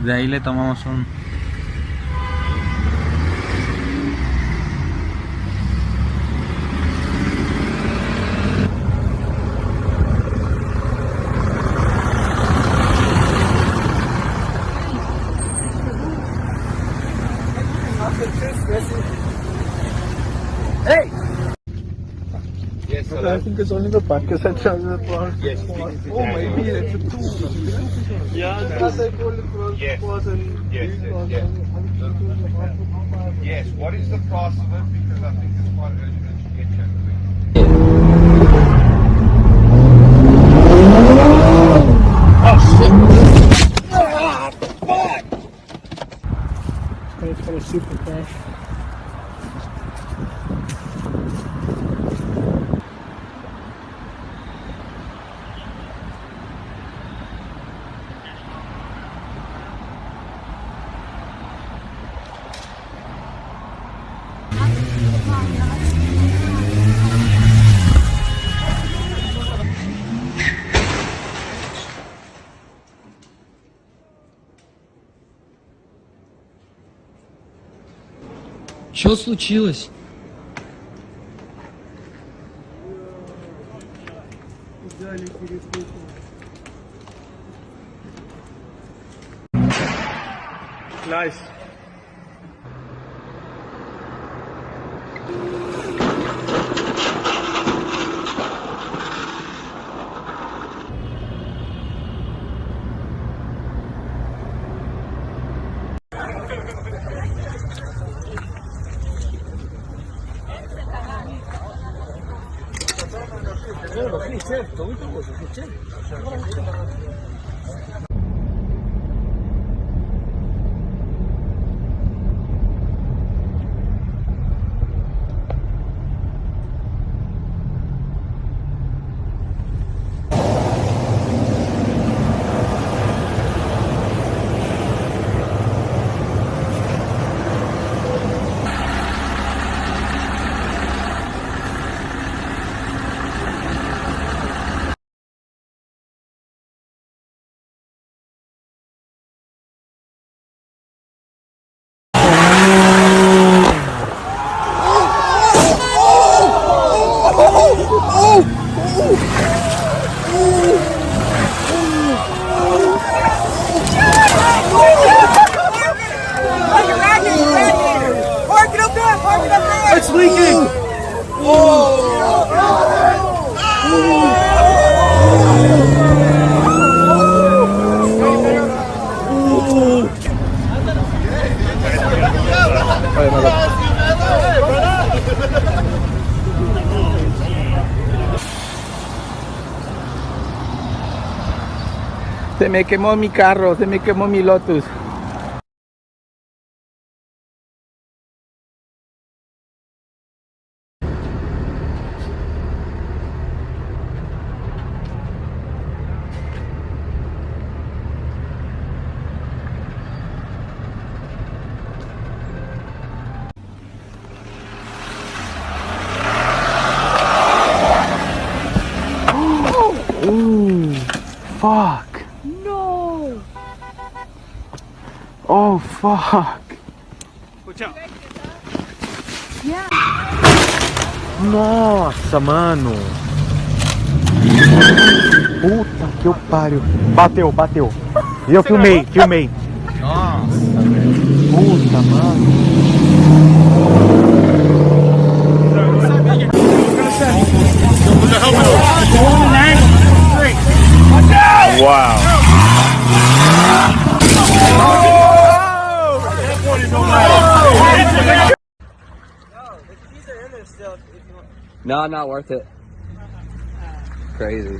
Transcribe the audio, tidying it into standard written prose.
De ahí le tomamos un... Hey! Yes, I hello. think it's only the back is that Yes, Oh, maybe it's a two. Yeah, because I told it was Yes. and Yes, yes. Yes, what is the price of it? Because I think it's quite urgent to get you quick. It's for a supercar. Что случилось? Nice. It's leaking! Se me quemó mi carro, se me quemó mi Lotus. Ooh, fuck. No! Oh, fuck. Yeah. Nossa, mano. Puta que eu pariu. Bateu, bateu. E eu filmei. Nossa, Puta, mano. Wow. No, not worth it. Crazy.